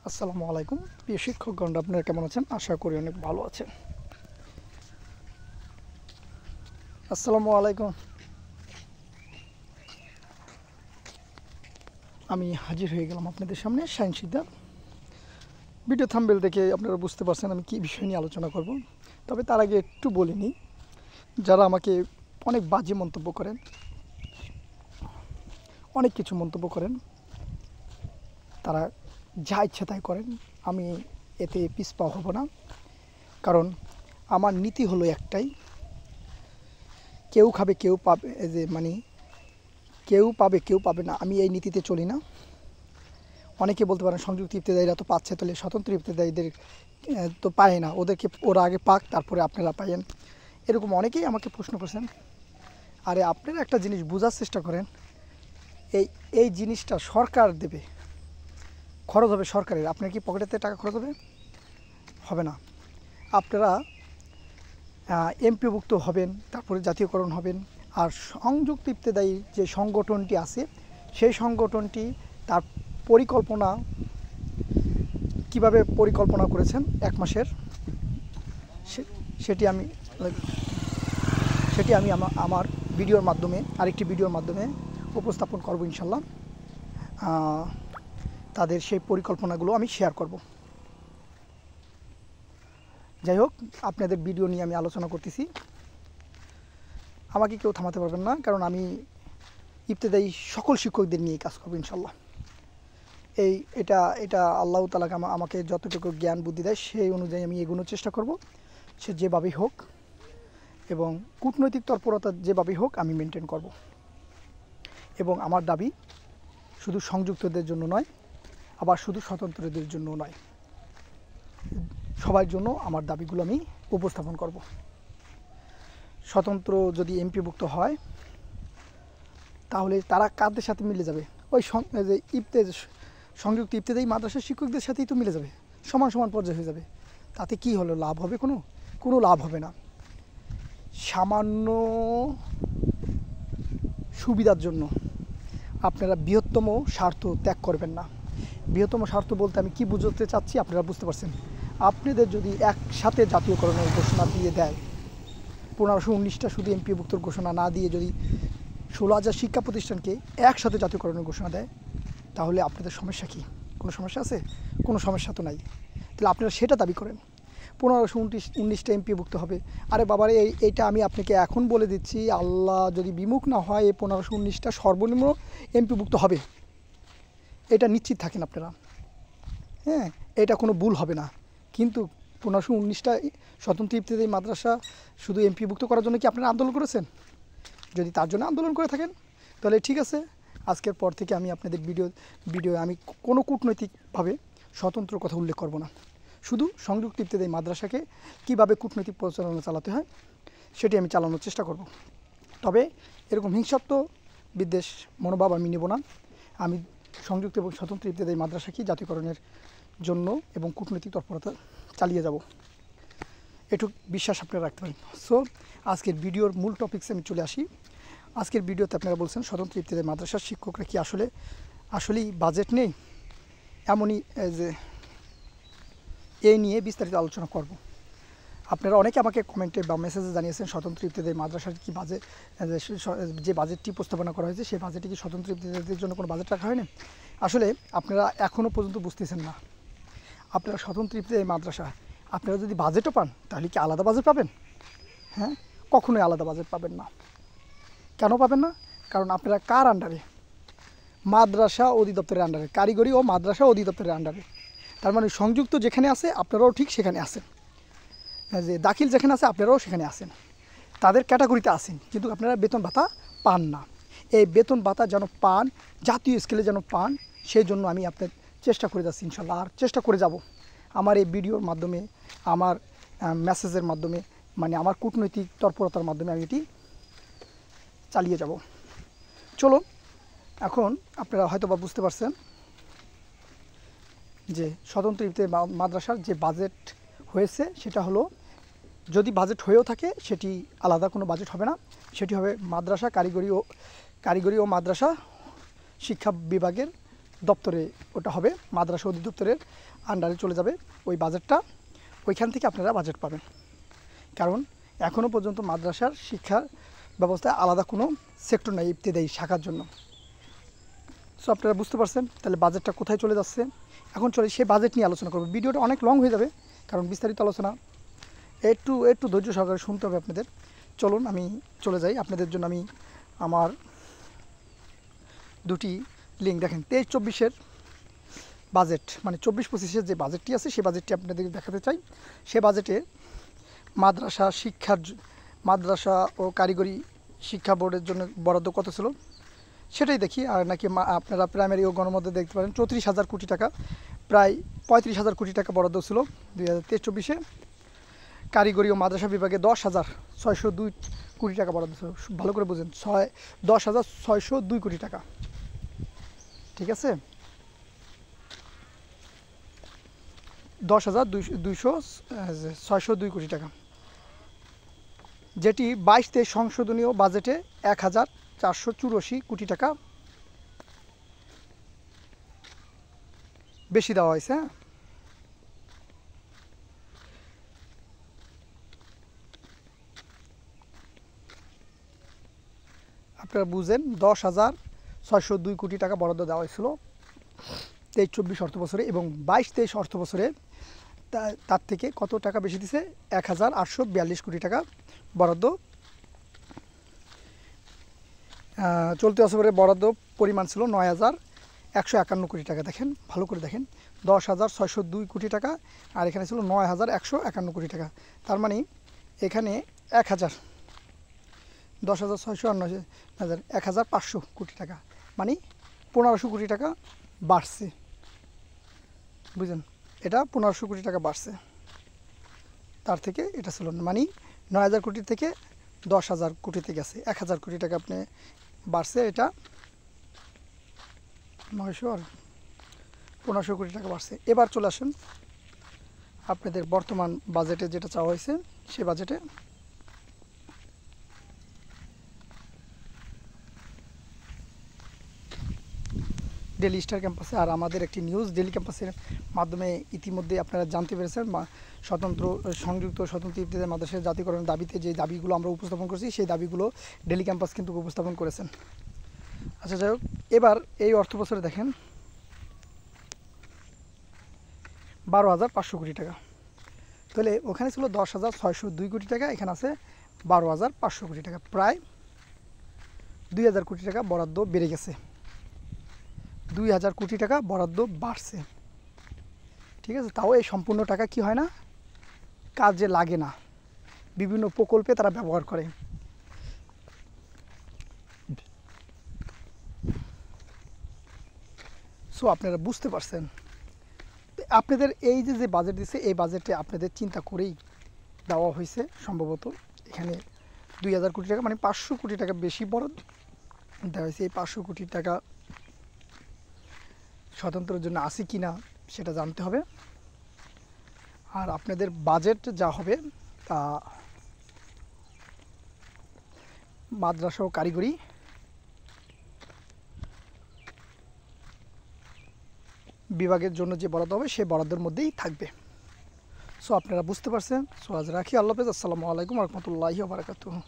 আসসালামু আলাইকুম প্রিয় শিক্ষকগণ, আপনারা কেমন আছেন? আশা করি অনেক ভালো আছেন। আসসালামু আলাইকুম। আমি হাজির হয়ে গেলাম আপনাদের সামনে শাহিন সিকদার। ভিডিও থাম্বনেল দেখে আপনারা বুঝতে পারছেন আমি কী বিষয় নিয়ে আলোচনা করব। তবে তার আগে একটু বলে নিই, যারা আমাকে অনেক বাজে মন্তব্য করেন, অনেক কিছু মন্তব্য করেন, তারা যা ইচ্ছা তাই করেন, আমি এতে পিছপা হব না। কারণ আমার নীতি হলো একটাই, কেউ খাবে কেউ পাবে, কেউ পাবে কেউ পাবে না। আমি এই নীতিতে চলি না। অনেকে বলতে পারেন সংযুক্ত ইফতেদায়ীরা তো পাচ্ছে, তাহলে স্বতন্ত্র ইফতেদায়ীদের তো পায় না, ওরা আগে পাক তারপরে আপনারা পাইয়েন। এরকম অনেকেই আমাকে প্রশ্ন করছেন। আরে আপনারা একটা জিনিস বোঝার চেষ্টা করেন, এই জিনিসটা সরকার দেবে, খরচ হবে সরকারের। আপনার কি পকেটেতে টাকা খরচ হবে না। আপনারা এমপিভুক্ত হবেন, তারপরে জাতীয়করণ হবেন। আর সংযুক্ত ইফতেদায়ী যে সংগঠনটি আছে, সেই সংগঠনটি তার পরিকল্পনা কিভাবে পরিকল্পনা করেছেন এক মাসের, সেটি আমি আমার ভিডিওর মাধ্যমে, আরেকটি ভিডিওর মাধ্যমে উপস্থাপন করব ইনশাল্লাহ। তাদের সেই পরিকল্পনাগুলো আমি শেয়ার করব। যাই হোক, আপনাদের ভিডিও নিয়ে আমি আলোচনা করতেছি। আমাকে কেউ থামাতে পারবেন না, কারণ আমি ইফতেদায়ী সকল শিক্ষকদের নিয়ে কাজ করবো ইনশাল্লাহ। এটা আল্লাহ তাআলা আমাকে যতটুকু জ্ঞান বুদ্ধি দেয় সেই অনুযায়ী আমি এগোনোর চেষ্টা করব, সে যেভাবেই হোক। এবং কূটনৈতিক তৎপরতা যেভাবেই হোক আমি মেনটেন করব। এবং আমার দাবি শুধু সংযুক্তদের জন্য নয়, আবার শুধু স্বতন্ত্রদের জন্য নয়, সবার জন্য আমার দাবিগুলো আমি উপস্থাপন করব। স্বতন্ত্র যদি এমপিভুক্ত হয়, তাহলে তারা কাদের সাথে মিলে যাবে? ওই সংযুক্ত ইফতেদায়ী মাদ্রাসার শিক্ষকদের সাথেই তো মিলে যাবে, সমান সমান পর্যায়ে হয়ে যাবে। তাতে কি হলো? লাভ হবে? কোনো লাভ হবে না। সামান্য সুবিধার জন্য আপনারা বৃহত্তম স্বার্থ ত্যাগ করবেন না। বৃহত্তম স্বার্থ বলতে আমি কি বুঝতে চাচ্ছি আপনারা বুঝতে পারছেন। আপনাদের যদি একসাথে জাতীয়করণের ঘোষণা দিয়ে দেয়, 1519টা শুধু এমপিভুক্তর ঘোষণা না দিয়ে যদি 16,000 শিক্ষা প্রতিষ্ঠানকে একসাথে জাতীয়করণের ঘোষণা দেয়, তাহলে আপনাদের সমস্যা কি? কোনো সমস্যা আছে? কোনো সমস্যা তো নাই। তাহলে আপনারা সেটা দাবি করেন 1519টা এমপিভুক্ত হবে। আরে বাবারে, এইটা আমি আপনাকে এখন বলে দিচ্ছি, আল্লাহ যদি বিমুখ না হয়, এই 1519টা সর্বনিম্ন এমপিভুক্ত হবে, এটা নিশ্চিত থাকেন আপনারা। হ্যাঁ, এটা কোনো ভুল হবে না। কিন্তু 1519টা স্বতন্ত্র ইফতেদায়ী মাদ্রাসা শুধু এমপিভুক্ত করার জন্য কি আপনারা আন্দোলন করেছেন? যদি তার জন্য আন্দোলন করে থাকেন, তাহলে ঠিক আছে। আজকের পর থেকে আমি আপনাদের ভিডিও আমি কোনো কূটনৈতিকভাবে স্বতন্ত্র কথা উল্লেখ করব না। শুধু সংযুক্ত ইফতেদায়ী মাদ্রাসাকে কীভাবে কূটনৈতিক পরিচালনা চালাতে হয় সেটি আমি চালানোর চেষ্টা করব। তবে এরকম হিংসাত্মক বিদ্বেষ মনোভাব আমি নেব না। আমি সংযুক্ত এবং স্বতন্ত্র ইফতেদায়ী মাদ্রাসাকে জাতীয়করণের জন্য এবং কূটনৈতিক তৎপরতা চালিয়ে যাব, এটুকু বিশ্বাস আপনারা রাখতে পারেন। সো আজকের ভিডিওর মূল টপিকসে আমি চলে আসি। আজকের ভিডিওতে আপনারা বলছেন স্বতন্ত্র ইফতেদায়ী মাদ্রাসার শিক্ষকরা কি আসলেই বাজেট নেই? এমনই যে এই নিয়ে বিস্তারিত আলোচনা করব। আপনারা অনেকে আমাকে কমেন্টে বা মেসেজে জানিয়েছেন স্বতন্ত্র ইফতেদায়ী মাদ্রাসার কি বাজেট, যে বাজেটটি উপস্থাপনা করা হয়েছে সেই বাজেটে কি স্বতন্ত্র ইফতেদায়ীদের জন্য কোনো বাজেট রাখা হয়নি? আসলে আপনারা এখনও পর্যন্ত বুঝতেছেন না। আপনারা স্বতন্ত্র ইফতেদায়ী মাদ্রাসা, আপনারা যদি বাজেটও পান, তাহলে কি আলাদা বাজেট পাবেন? হ্যাঁ, কখনোই আলাদা বাজেট পাবেন না। কেন পাবেন না? কারণ আপনারা কার আন্ডারে? মাদ্রাসা অধিদপ্তরের আন্ডারে, কারিগরি ও মাদ্রাসা অধিদপ্তরের আন্ডারে। তার মানে সংযুক্ত যেখানে আছে আপনারাও ঠিক সেখানে আছেন, যে দাখিল যেখানে আছে আপনারাও সেখানে আছেন, তাদের ক্যাটাগরিতে আছেন। কিন্তু আপনারা বেতন ভাতা পান না। এই বেতন ভাতা যেন পান, জাতীয় স্কেলে যেন পান, সেই জন্য আমি আপনার চেষ্টা করে যাচ্ছি ইনশাল্লাহ, আর চেষ্টা করে যাব। আমার এই ভিডিওর মাধ্যমে, আমার মেসেজের মাধ্যমে, মানে আমার কূটনৈতিক তৎপরতার মাধ্যমে আমি এটি চালিয়ে যাব। চলো, এখন আপনারা হয়তো বা বুঝতে পারছেন যে স্বতন্ত্র ইফতেদায়ী মাদ্রাসার যে বাজেট হয়েছে সেটা হলো, যদি বাজেট হয়েও থাকে সেটি আলাদা কোনো বাজেট হবে না, সেটি হবে মাদ্রাসা কারিগরি ও মাদ্রাসা শিক্ষা বিভাগের দপ্তরে ওটা হবে, মাদ্রাসা অধিদপ্তরের আন্ডারে চলে যাবে ওই বাজেটটা, ওইখান থেকে আপনারা বাজেট পাবেন। কারণ এখনও পর্যন্ত মাদ্রাসার শিক্ষা ব্যবস্থায় আলাদা কোনো সেক্টর নাই ইবতেদায়ী শাখার জন্য। সো আপনারা বুঝতে পারছেন তাহলে বাজেটটা কোথায় চলে যাচ্ছে। এখন চলে সেই বাজেট নিয়ে আলোচনা করবো। ভিডিওটা অনেক লং হয়ে যাবে কারণ বিস্তারিত আলোচনা, একটু ধৈর্য সহকারে শুনতে হবে আপনাদের। চলুন আমি চলে যাই আপনাদের জন্য। আমি আমার দুটি লিঙ্ক দেখেন, 23-24-এর বাজেট মানে 24-25-এর যে বাজেটটি আছে সেই বাজেটটি আপনাদেরকে দেখাতে চাই। সে বাজেটে মাদ্রাসা ও কারিগরি শিক্ষা বোর্ডের জন্য বরাদ্দ কত ছিল সেটাই দেখি। আর নাকি আপনারা প্রাইমারি ও গণমধ্যে দেখতে পারেন 34,000 কোটি টাকা, প্রায় 35,000 কোটি টাকা বরাদ্দ ছিল 2023-24-এ। কারিগরি ও মাদ্রাসা বিভাগে 10,602 কোটি টাকা বরাদ্দ ছিল। ভালো করে বুঝেন, 10,602 কোটি টাকা, ঠিক আছে। 10,602 কোটি টাকা, যেটি 22-23 সংশোধনীয় বাজেটে 1,484 কোটি টাকা বেশি দেওয়া হয়েছে। আপনারা বুঝেন 10,602 কোটি টাকা বরাদ্দ দেওয়া হয়েছিল 23-24 অর্থ বছরে, এবং 22-23 অর্থ বছরে তার থেকে কত টাকা বেশি দিছে, 1,842 কোটি টাকা বরাদ্দ। চলতি বছরের বরাদ্দ পরিমাণ ছিল 9,151 কোটি টাকা। দেখেন ভালো করে দেখেন, 10,602 কোটি টাকা আর এখানে ছিল 9,151 কোটি টাকা। তার মানে এখানে 1,500 কোটি টাকা, মানে 1,500 কোটি টাকা বাড়ছে। বুঝলেন, এটা 1,500 কোটি টাকা বাড়ছে। তার থেকে এটা ছিল মানে 9,000 কোটি থেকে 10,000 কোটিতে গেছে, 1,000 কোটি টাকা আপনি বাড়ছে। এটা 900 আর 1,500 কোটি টাকা বাড়ছে। এবার চলে আসেন আপনাদের বর্তমান বাজেটে যেটা চাওয়া হয়েছে সে বাজেটে ডেলি স্টার ক্যাম্পাসে আর আমাদের একটি নিউজ ডেলি ক্যাম্পাসের মাধ্যমে ইতিমধ্যে আপনারা জানতে পেরেছেন সংযুক্ত স্বতন্ত্র ইবতেদায়ী মাদ্রাসার জাতীয়করণের দাবিতে যে দাবিগুলো আমরা উপস্থাপন করছি সেই দাবিগুলো ডেলি ক্যাম্পাস কিন্তু উপস্থাপন করেছেন। আচ্ছা যাই হোক, এবার এই অর্থ বছরে দেখেন 12,500 কোটি টাকা, তাহলে ওখানে ছিল 10,602 কোটি টাকা, এখানে আছে 12,500 কোটি টাকা, প্রায় 2,000 কোটি টাকা বরাদ্দ বেড়ে গেছে, 2,000 কোটি টাকা বরাদ্দ বাড়ছে, ঠিক আছে। তাও এই সম্পূর্ণ টাকা কি হয় না, কাজে লাগে না, বিভিন্ন প্রকল্পে তারা ব্যবহার করে। সো আপনারা বুঝতে পারছেন আপনাদের এই যে বাজেট দিচ্ছে এই বাজেটে আপনাদের চিন্তা করেই দেওয়া হয়েছে সম্ভবত। এখানে 2,000 কোটি টাকা মানে 500 কোটি টাকা বেশি বরাদ্দ দেওয়া হয়েছে। এই 500 কোটি টাকা স্বতন্ত্রের জন্য আছে কি না সেটা জানতে হবে। আর আপনাদের বাজেট যা হবে তা মাদ্রাসা ও কারিগরি বিভাগের জন্য যে বরাদ্দ হবে সেই বরাদ্দের মধ্যেই থাকবে। সো আপনারা বুঝতে পারছেন। সো আজ রাখি, আল্লাহ হাফেজ, আসসালামু আলাইকুম ওয়া রাহমাতুল্লাহি ওয়া বারাকাতুহু।